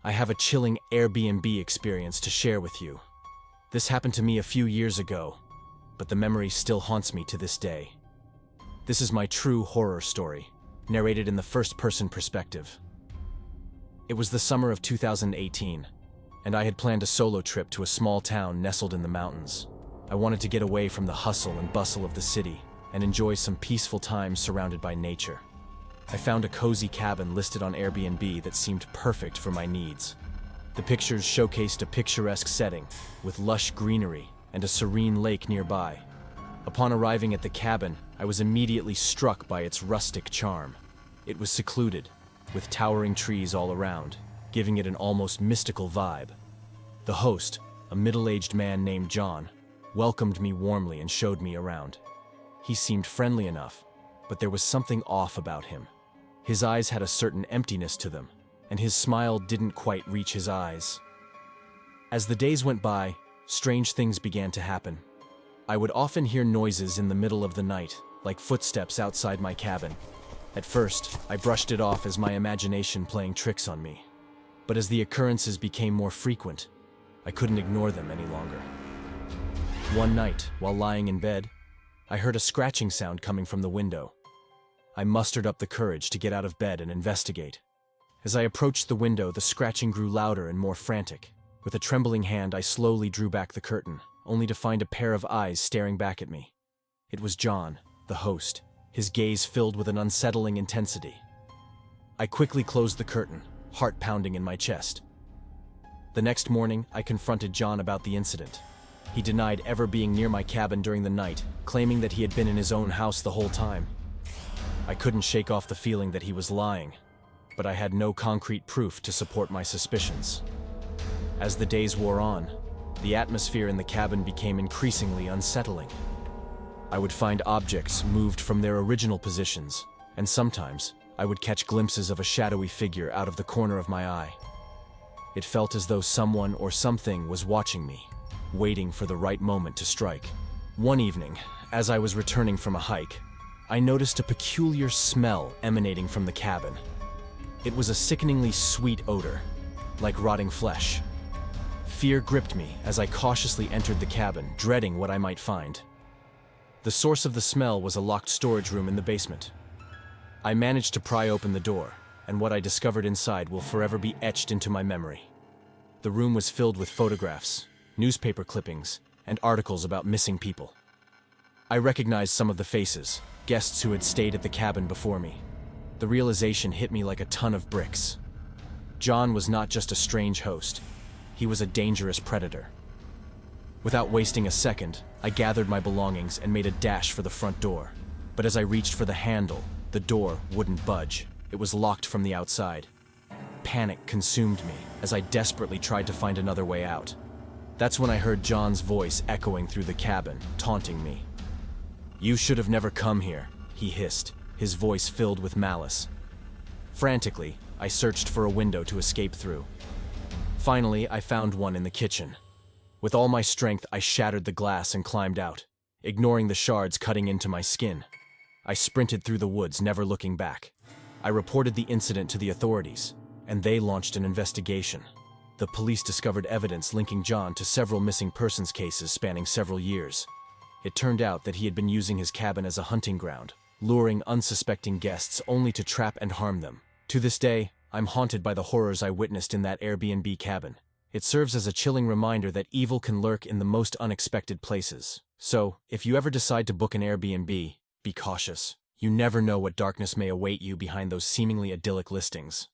I have a chilling Airbnb experience to share with you. This happened to me a few years ago, but the memory still haunts me to this day. This is my true horror story, narrated in the first-person perspective. It was the summer of 2018, and I had planned a solo trip to a small town nestled in the mountains. I wanted to get away from the hustle and bustle of the city and enjoy some peaceful time surrounded by nature. I found a cozy cabin listed on Airbnb that seemed perfect for my needs. The pictures showcased a picturesque setting with lush greenery and a serene lake nearby. Upon arriving at the cabin, I was immediately struck by its rustic charm. It was secluded, with towering trees all around, giving it an almost mystical vibe. The host, a middle-aged man named John, welcomed me warmly and showed me around. He seemed friendly enough, but there was something off about him. His eyes had a certain emptiness to them, and his smile didn't quite reach his eyes. As the days went by, strange things began to happen. I would often hear noises in the middle of the night, like footsteps outside my cabin. At first, I brushed it off as my imagination playing tricks on me. But as the occurrences became more frequent, I couldn't ignore them any longer. One night, while lying in bed, I heard a scratching sound coming from the window. I mustered up the courage to get out of bed and investigate. As I approached the window, the scratching grew louder and more frantic. With a trembling hand, I slowly drew back the curtain, only to find a pair of eyes staring back at me. It was John, the host, his gaze filled with an unsettling intensity. I quickly closed the curtain, heart pounding in my chest. The next morning, I confronted John about the incident. He denied ever being near my cabin during the night, claiming that he had been in his own house the whole time. I couldn't shake off the feeling that he was lying, but I had no concrete proof to support my suspicions. As the days wore on, the atmosphere in the cabin became increasingly unsettling. I would find objects moved from their original positions, and sometimes I would catch glimpses of a shadowy figure out of the corner of my eye. It felt as though someone or something was watching me, waiting for the right moment to strike. One evening, as I was returning from a hike, I noticed a peculiar smell emanating from the cabin. It was a sickeningly sweet odor, like rotting flesh. Fear gripped me as I cautiously entered the cabin, dreading what I might find. The source of the smell was a locked storage room in the basement. I managed to pry open the door, and what I discovered inside will forever be etched into my memory. The room was filled with photographs, newspaper clippings, and articles about missing people. I recognized some of the faces, guests who had stayed at the cabin before me. The realization hit me like a ton of bricks. John was not just a strange host. He was a dangerous predator. Without wasting a second, I gathered my belongings and made a dash for the front door. But as I reached for the handle, the door wouldn't budge. It was locked from the outside. Panic consumed me as I desperately tried to find another way out. That's when I heard John's voice echoing through the cabin, taunting me. "You should have never come here," he hissed, his voice filled with malice. Frantically, I searched for a window to escape through. Finally, I found one in the kitchen. With all my strength, I shattered the glass and climbed out, ignoring the shards cutting into my skin. I sprinted through the woods, never looking back. I reported the incident to the authorities, and they launched an investigation. The police discovered evidence linking John to several missing persons cases spanning several years. It turned out that he had been using his cabin as a hunting ground, luring unsuspecting guests only to trap and harm them. To this day, I'm haunted by the horrors I witnessed in that Airbnb cabin. It serves as a chilling reminder that evil can lurk in the most unexpected places. So, if you ever decide to book an Airbnb, be cautious. You never know what darkness may await you behind those seemingly idyllic listings.